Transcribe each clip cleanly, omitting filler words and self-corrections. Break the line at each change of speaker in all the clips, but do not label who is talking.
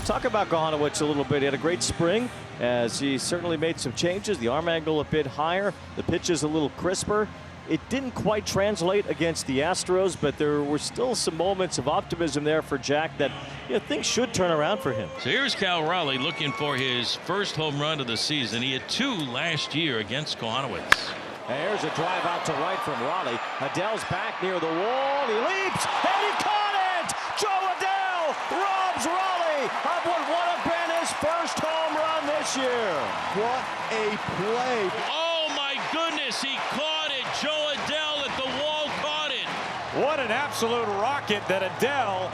Talk about Gohanowitz a little bit. He had a great spring as he certainly made some changes. The arm angle a bit higher. The pitch is a little crisper. It didn't quite translate against the Astros, but there were still some moments of optimism there for Jack that things should turn around for him.
So here's Cal Raleigh looking for his first home run of the season. He had 2 last year against Gohanowitz.
Here's a drive out to right from Raleigh. Adell's back near the wall. He leaps and he caught it! Joe Adell robs Raleigh of what would have been his first home run this year.
What a play.
Oh my goodness, he caught it. Joe Adell at the wall caught it.
What an absolute rocket that Adell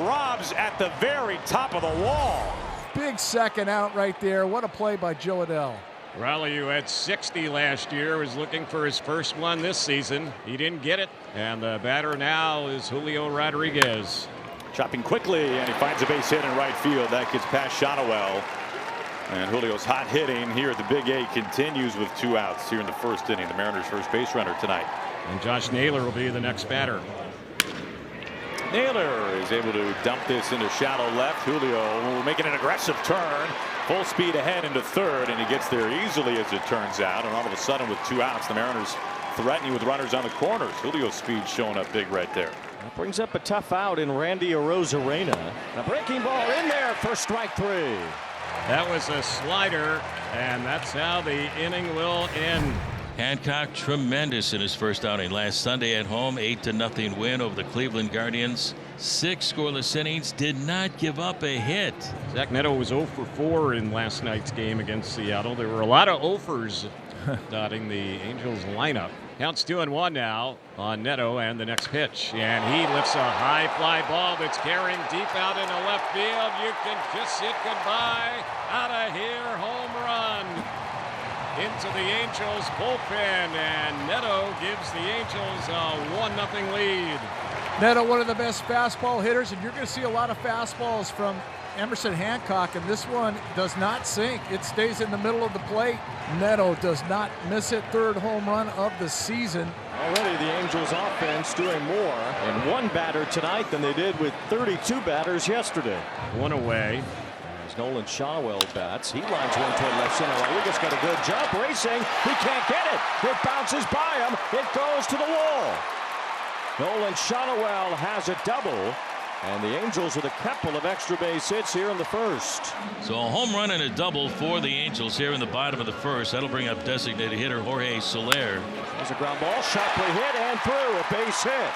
robs at the very top of the wall.
Big second out right there. What a play by Joe Adell.
Raleigh, who had 60 last year, is looking for his first one this season. He didn't get it, and the batter now is Julio Rodriguez.
Chopping quickly, and he finds a base hit in right field. That gets past Shotwell. And Julio's hot hitting here at the Big A continues with 2 outs here in the first inning. The Mariners' first base runner tonight.
And Josh Naylor will be the next batter.
Naylor is able to dump this into shallow left. Julio making an aggressive turn. Full speed ahead into third, and he gets there easily as it turns out. And all of a sudden with 2 outs, the Mariners threatening with runners on the corners. Julio's speed showing up big right there.
That brings up a tough out in Randy Arozarena. A breaking ball in there for strike 3.
That was a slider, and that's how the inning will end.
Hancock tremendous in his first outing last Sunday at home. 8-0 win over the Cleveland Guardians. 6 scoreless innings, did not give up a hit.
Zach Neto was 0 for 4 in last night's game against Seattle. There were a lot of 0-fers dotting the Angels lineup. Counts 2-1 now on Neto, and the next pitch. And he lifts a high fly ball that's carrying deep out into left field. You can kiss it goodbye. Out of here, home run. Into the Angels bullpen, and Neto gives the Angels a 1-0 lead.
Neto, one of the best fastball hitters, and you're going to see a lot of fastballs from Emerson Hancock, and this one does not sink. It stays in the middle of the plate. Neto does not miss it. 3rd home run of the season.
Already the Angels offense doing more in 1 batter tonight than they did with 32 batters yesterday.
1 away.
As Nolan Shotwell bats, he lines one toward left center. Rodriguez got a good jump, racing. He can't get it. It bounces by him. It goes to the wall. Nolan Shotwell has a double, and the Angels with a couple of extra base hits here in the first.
So a home run and a double for the Angels here in the bottom of the first. That'll bring up designated hitter Jorge Soler.
There's a ground ball, sharply hit and through, a base hit.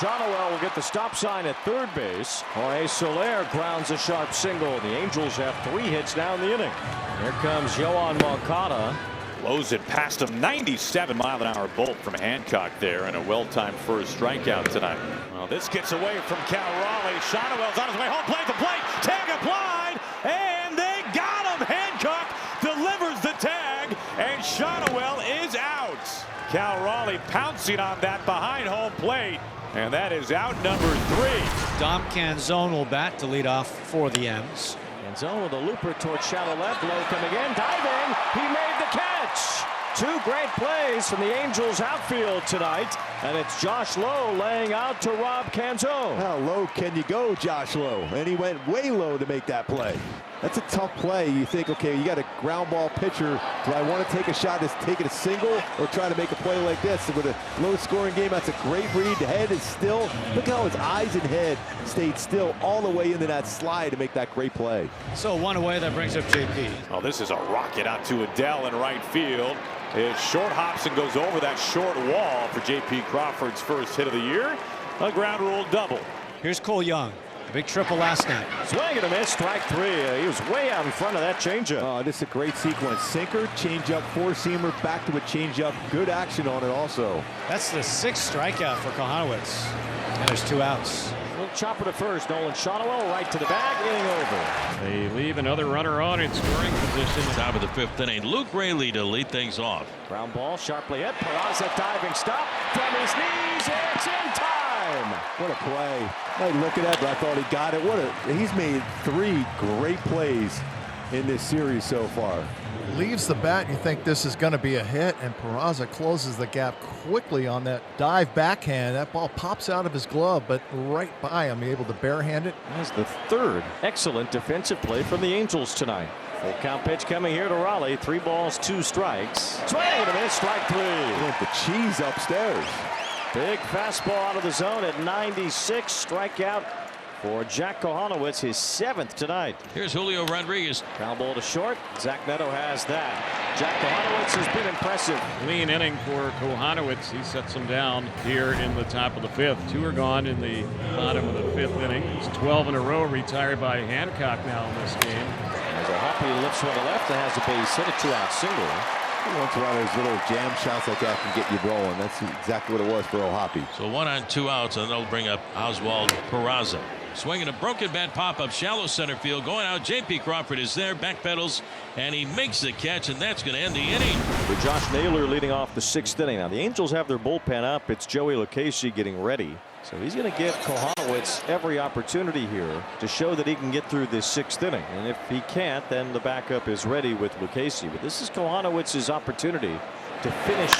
Shotwell will get the stop sign at third base. Jorge Soler grounds a sharp single. The Angels have 3 hits now in the inning. Here comes Yoan Moncada.
Blows it past him. 97-mile-an-hour bolt from Hancock there, and a well-timed first strikeout tonight. Well, this gets away from Cal Raleigh. Shotwell's on his way home. Play the plate. Tag applied, and they got him. Hancock delivers the tag, and Shotwell is out. Cal Raleigh pouncing on that behind home plate, and that is out number 3.
Dom Canzone will bat to lead off for the M's.
Canzone with a looper towards shallow left. Low coming in, diving. He made the catch. 2 great plays from the Angels outfield tonight, and it's Josh Lowe laying out to Rob Canzone.
How low can you go, Josh Lowe? And he went way low to make that play. That's a tough play. You think, okay, you got a ground ball pitcher. Do I want to take a shot that's taking a single or try to make a play like this? With a low-scoring game, that's a great read. The head is still. Look how his eyes and head stayed still all the way into that slide to make that great play.
So 1 away, that brings up JP.
Oh, this is a rocket out to Adell in right field. It short hops and goes over that short wall for J.P. Crawford's first hit of the year. A ground rule double.
Here's Cole Young. A big triple last night.
Swing and a miss, strike 3. He was way out in front of that changeup.
Oh, this is a great sequence. Sinker, changeup, 4-seamer, back to a changeup. Good action on it also.
That's the 6th strikeout for Gohanowitz. And there's 2 outs.
Little chopper to first. Nolan Shotwell right to the bag, inning over.
They leave another runner on in scoring position.
Top of the 5th inning. Luke Raley to lead things off.
Ground ball, sharply hit. Peraza diving stop from his knees. It's in time.
What a play. I look at that, but I thought he got it. He's made 3 great plays in this series so far.
leaves the bat, and you think this is going to be a hit, and Peraza closes the gap quickly on that dive backhand. That ball pops out of his glove, but right by him, able to barehand it.
That's the third excellent defensive play from the Angels tonight. Full count pitch coming here to Raleigh. 3 balls, 2 strikes. Swing and a miss, strike 3.
With the cheese upstairs.
Big fastball out of the zone at 96. Strikeout for Jack Kohanowitz, his 7th tonight.
Here's Julio Rodriguez.
Ground ball to short. Zach Neto has that. Jack Kohanowitz has been impressive.
Clean inning for Kohanowitz. He sets him down here in the top of the 5th. 2 are gone in the bottom of the 5th inning. It's 12 in a row retired by Hancock now in this game.
As a Hoppy lifts one to left and has a base hit, a 2-out single.
Once in a while, those little jam shots like that can get you rolling. That's exactly what it was for O'Hoppy.
So 1 on 2 outs, and they'll bring up Oswald Peraza. Swinging a broken bat pop-up, shallow center field. Going out, J.P. Crawford is there, backpedals, and he makes the catch, and that's going to end the inning.
For Josh Naylor leading off the 6th inning. Now, the Angels have their bullpen up. It's Joey Lucchesi getting ready. So he's going to give Kohanowitz every opportunity here to show that he can get through this 6th inning. And if he can't, then the backup is ready with Lucchesi. But this is Kohanowitz's opportunity to finish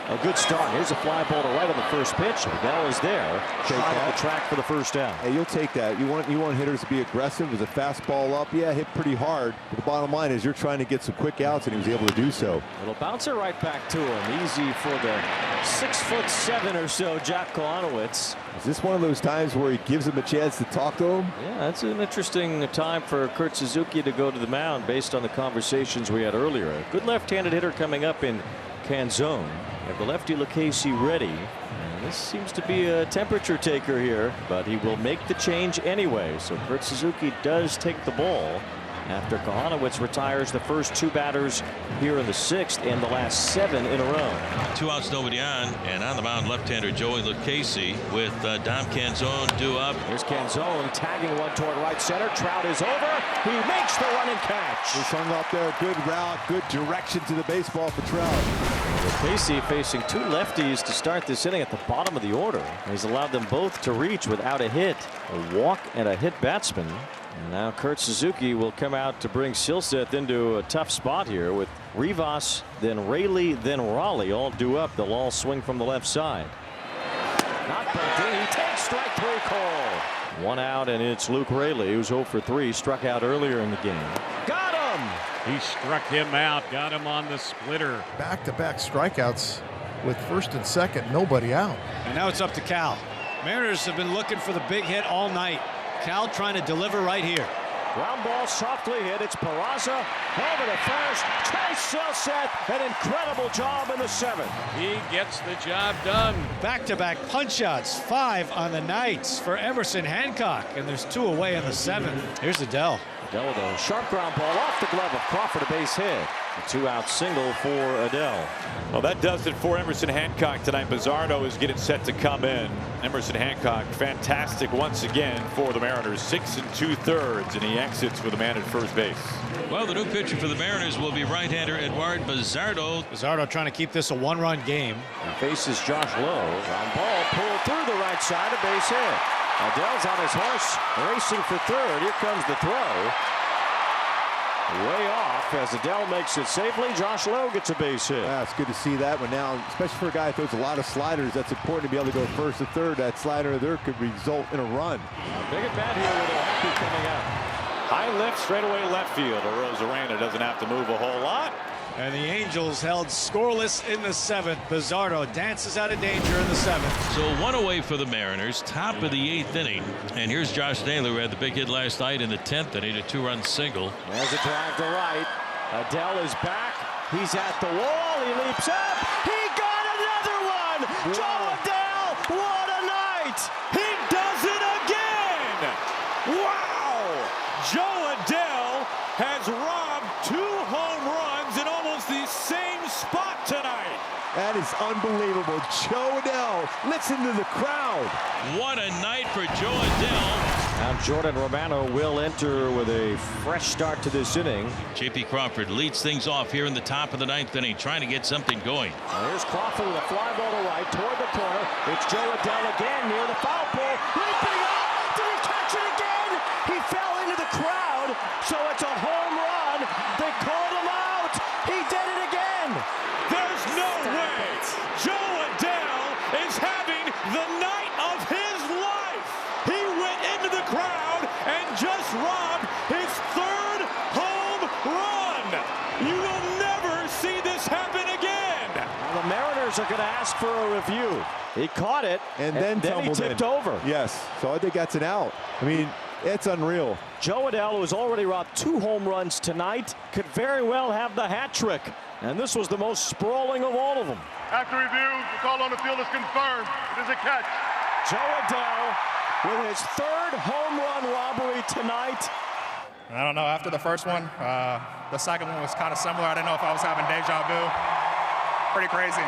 a good start. Here's a fly ball to right on the first pitch. Adell is there. Shot on the track for the first down.
Hey, you'll take that. You want hitters to be aggressive. With a fastball up, yeah, hit pretty hard. But the bottom line is you're trying to get some quick outs, and he was able to do so.
It'll bounce it right back to him. Easy for the 6'7" or so Jack Kohanowitz.
Is this one of those times where he gives him a chance to talk to him?
Yeah, that's an interesting time for Kurt Suzuki to go to the mound based on the conversations we had earlier. A good left-handed hitter coming up in Canzone. Have the lefty Lucchesi ready. And this seems to be a temperature taker here, but he will make the change anyway. So Kurt Suzuki does take the ball after Kohanowitz retires the first 2 batters here in the 6th and the last 7 in a row.
2 outs, nobody on, and on the mound, left-hander Joey Lucchesi with Dom Canzone due up.
Here's Canzone tagging one toward right center. Trout is over. He makes the running catch.
He's hung up there. Good route, good direction to the baseball for Trout.
Lucchesi facing 2 lefties to start this inning at the bottom of the order. He's allowed them both to reach without a hit. A walk and a hit batsman. And now Kurt Suzuki will come out to bring Silseth into a tough spot here with Rivas, then Raley, then Raleigh all due up. They'll all swing from the left side. Not bunting. He takes strike 3 call. 1 out, and it's Luke Raley, who's 0 for 3, struck out earlier in the game. Got him!
He struck him out, got him on the splitter.
Back-to-back strikeouts with first and second, nobody out.
And now it's up to Cal. Mariners have been looking for the big hit all night. Cal trying to deliver right here.
Ground ball softly hit. It's Peraza over to first. Trace Silseth, an incredible job in the 7th.
He gets the job done.
Back-to-back punch outs, 5 on the nights for Emerson Hancock, and there's 2 away in the 7th. Here's Adell.
Adell with a sharp ground ball off the glove of Crawford, a base hit. A 2-out single for Adell.
Well, that does it for Emerson Hancock tonight. Bizzardo is getting set to come in. Emerson Hancock, fantastic once again for the Mariners. 6 2/3, and he exits with a man at first base.
Well, the new pitcher for the Mariners will be right-hander Eduard Bizzardo.
Bizzardo trying to keep this a 1-run game.
He faces Josh Lowe. Ground ball pulled through the right side, a base hit. Adell's on his horse, racing for third. Here comes the throw. Way off as Adell makes it safely. Josh Lowe gets a base hit.
Yeah, it's good to see that one now, especially for a guy that throws a lot of sliders. That's important to be able to go first to third. That slider there could result in a run.
Big at bat here with O'Hoppy coming out.
High lift, straightaway left field. Arozarena doesn't have to move a whole lot.
And the Angels held scoreless in the 7th. Bizzardo dances out of danger in the 7th.
So 1 away for the Mariners, top of the 8th inning. And here's Josh Naylor, who had the big hit last night in the 10th inning, a 2-run single.
There's a drive to right. Adell is back. He's at the wall. He leaps up. He got another one. Joe Adell, what a night.
He does it again. Wow. Joe Adell has robbed 2 home runs in almost the same spot tonight.
That is unbelievable. Joe Adell, listen to the crowd.
What a night for Joe Adell.
Now Jordan Romano will enter with a fresh start to this inning.
J.P. Crawford leads things off here in the top of the 9th inning, trying to get something going.
Now here's Crawford with a fly ball to right toward the corner. It's Joe Adell again near the foul pole. Leaping up. Did he catch it again? He fell into the crowd. So it's a home run. They called him out.
just robbed his third home run. You will never see this happen again.
Well, the Mariners are going to ask for a review. He caught it,
and then
he tipped over.
Yes, so I think that's an out. I mean, it's unreal.
Jo Adell, who's already robbed 2 home runs tonight, could very well have the hat trick. And this was the most sprawling of all of them.
After review, the call on the field is confirmed. It is a catch.
Jo Adell with his 3rd home run robbery tonight.
I don't know. After the first one, the second one was kind of similar. I didn't know if I was having deja vu. Pretty crazy.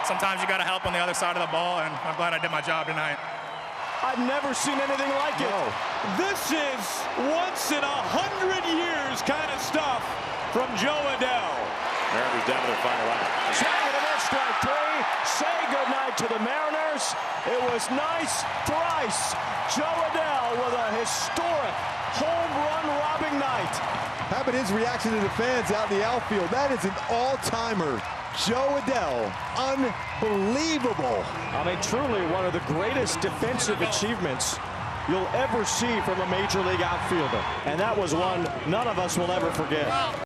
Sometimes you got to help on the other side of the ball, and I'm glad I did my job tonight.
I've never seen anything like it.
This is once in 100 years kind of stuff from Jo Adell. Mariners down to their final out.
Swing and a miss, strike 3. Say goodnight to the Mariners. It was nice thrice. Jo Adell with a historic home run robbing night.
How about his reaction to the fans out in the outfield? That is an all-timer. Jo Adell, unbelievable.
I mean, truly one of the greatest defensive achievements you'll ever see from a major league outfielder. And that was one none of us will ever forget.